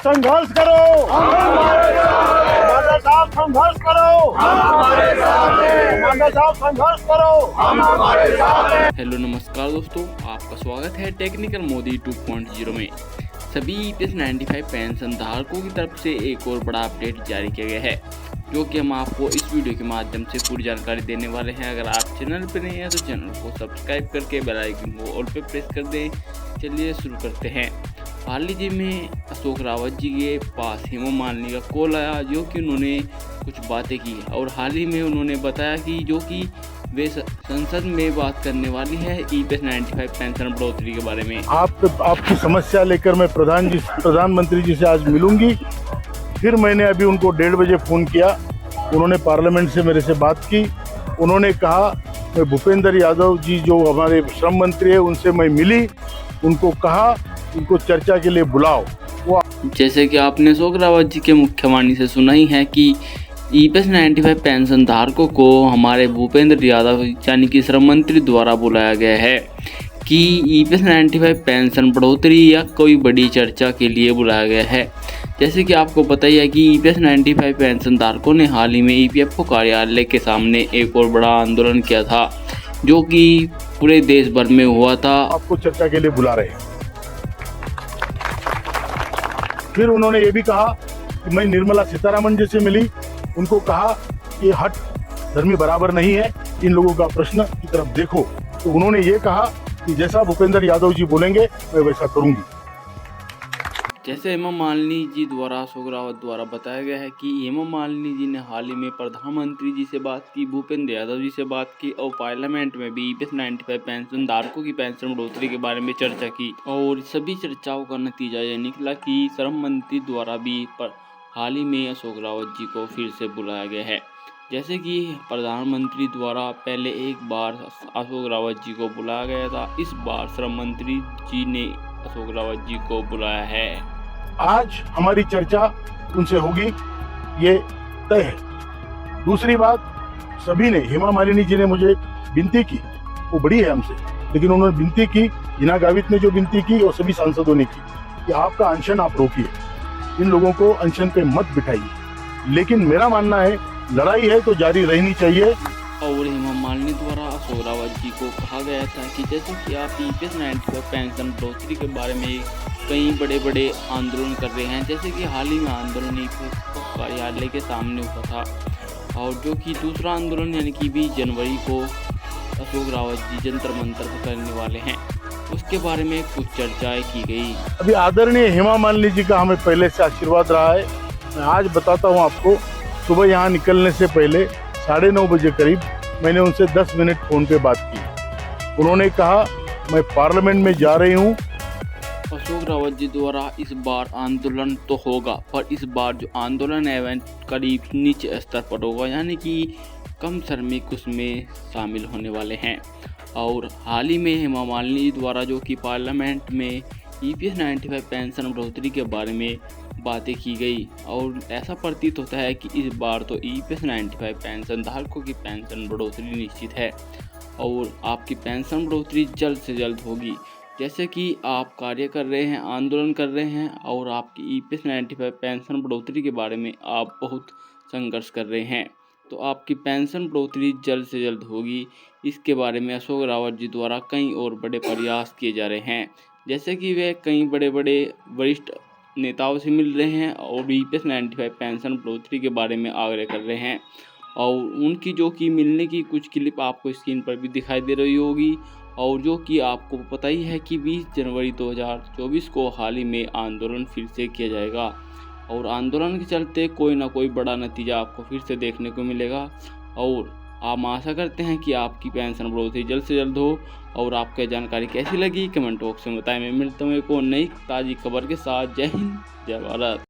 संघर्ष करो, मांडा साहब संघर्ष करो, मांडा साहब संघर्ष करो। हेलो नमस्कार दोस्तों, आपका स्वागत है टेक्निकल मोदी 2.0 में। सभी EPS 95 पेंशन धारकों की तरफ से एक और बड़ा अपडेट जारी किया गया है, जो कि हम आपको इस वीडियो के माध्यम से पूरी जानकारी देने वाले हैं। अगर आप चैनल पर नहीं हैं तो चैनल को सब्सक्राइब करके बेल आइकन को ऑल पे प्रेस कर दें। चलिए शुरू करते हैं। हाल ही में अशोक रावत जी के पास हेमा मालिनी का कॉल आया, जो कि उन्होंने कुछ बातें की और हाल ही में उन्होंने बताया कि जो कि वे संसद में बात करने वाली है EPS 95 पेंशन बढ़ोतरी के बारे में। आपकी समस्या लेकर मैं प्रधानमंत्री जी से आज मिलूंगी। फिर मैंने अभी उनको 1:30 बजे फ़ोन किया, उन्होंने पार्लियामेंट से मेरे से बात की। उन्होंने कहा मैं भूपेंद्र यादव जी जो हमारे श्रम मंत्री है उनसे मैं मिली, उनको कहा उनको चर्चा के लिए बुलाओ। जैसे कि आपने अशोक रावत जी के मुख्यवाणी से सुना ही है कि EPS 95 पेंशन धारकों को हमारे भूपेंद्र यादव यानी कि श्रम मंत्री द्वारा बुलाया गया है कि EPS 95 पेंशन बढ़ोतरी या कोई बड़ी चर्चा के लिए बुलाया गया है। जैसे कि आपको पता ही है कि EPS 95 पेंशन धारकों ने हाल ही में EPFO कार्यालय के सामने एक और बड़ा आंदोलन किया था, जो कि पूरे देश भर में हुआ था। आपको चर्चा के लिए बुला रहे हैं। फिर उन्होंने ये भी कहा कि मैं निर्मला सीतारमण जी से मिली, उनको कहा कि हट धर्मी बराबर नहीं है, इन लोगों का प्रश्न की तरफ देखो। तो उन्होंने ये कहा कि जैसा भूपेंद्र यादव जी बोलेंगे मैं वैसा करूंगी। जैसे हेमा मालिनी जी द्वारा अशोक रावत द्वारा बताया गया है कि हेमा मालिनी जी ने हाल ही में प्रधानमंत्री जी से बात की, भूपेंद्र यादव जी से बात की और पार्लियामेंट में भी EPS 95 पेंशन धारकों की पेंशन बढ़ोतरी के बारे में चर्चा की। और सभी चर्चाओं का नतीजा यह निकला कि श्रम मंत्री द्वारा भी हाल ही में अशोक रावत जी को फिर से बुलाया गया है। जैसे कि प्रधानमंत्री द्वारा पहले एक बार अशोक रावत जी को बुलाया गया था, इस बार श्रम मंत्री जी ने अशोक रावत जी को बुलाया है। आज हमारी चर्चा उनसे होगी, ये तय है। दूसरी बात, सभी ने, हेमा मालिनी जी ने मुझे विनती की, वो बड़ी है हमसे, लेकिन उन्होंने विनती की, हिना गावित ने जो विनती की और सभी सांसदों ने की कि आपका अनशन आप रोकिए, इन लोगों को अनशन पे मत बिठाइए। लेकिन मेरा मानना है लड़ाई है तो जारी रहनी चाहिए। और हेमा मालिनी द्वारा अशोक रावत जी को कहा गया था कि जैसे कि आप EPS 95 पेंशन बढ़ोतरी के बारे में कई बड़े बड़े आंदोलन कर रहे हैं, जैसे कि हाल ही में आंदोलन EPFO कार्यालय के सामने हुआ था, और जो कि दूसरा आंदोलन यानी कि 20 जनवरी को अशोक रावत जी जंतर मंतर पर करने वाले हैं, उसके बारे में कुछ चर्चाएं की गई। अभी आदरणीय हेमा मालिनी जी का हमें पहले से आशीर्वाद रहा है। मैं आज बताता हूँ आपको, सुबह यहाँ निकलने से पहले 9:30 बजे करीब मैंने उनसे 10 मिनट फ़ोन पे बात की। उन्होंने कहा मैं पार्लियामेंट में जा रही हूँ। अशोक रावत जी द्वारा इस बार आंदोलन तो होगा, पर इस बार जो आंदोलन है वह करीब नीचे स्तर पर होगा, यानी कि कम श्रमिक उसमें शामिल होने वाले हैं। और हाल ही में हेमा मालिनी द्वारा जो कि पार्लियामेंट में EPS 95 पेंशन बढ़ोतरी के बारे में बातें की गई, और ऐसा प्रतीत होता है कि इस बार तो EPS 95 पेंशन धारकों की पेंशन बढ़ोतरी निश्चित है और आपकी पेंशन बढ़ोतरी जल्द से जल्द होगी। जैसे कि आप कार्य कर रहे हैं, आंदोलन कर रहे हैं और आपकी EPS 95 पेंशन बढ़ोतरी के बारे में आप बहुत संघर्ष कर रहे हैं, तो आपकी पेंशन बढ़ोतरी जल्द से जल्द होगी। इसके बारे में अशोक रावत जी द्वारा कई और बड़े प्रयास किए जा रहे हैं, जैसे कि वे कई बड़े बड़े वरिष्ठ नेताओं से मिल रहे हैं और EPS 95 पेंशन बढ़ोतरी के बारे में आग्रह कर रहे हैं। और उनकी जो कि मिलने की कुछ क्लिप आपको स्क्रीन पर भी दिखाई दे रही होगी, और जो कि आपको पता ही है कि 20 जनवरी 2024 को हाल ही में आंदोलन फिर से किया जाएगा, और आंदोलन के चलते कोई ना कोई बड़ा नतीजा आपको फिर से देखने को मिलेगा। और हम आशा करते हैं कि आपकी पेंशन बढ़ोतरी जल्द से जल्द हो। और आपको जानकारी कैसी लगी कमेंट बॉक्स में बताएं। मैं मिलता हूँ एक और नई ताज़ी खबर के साथ। जय हिंद, जय भारत।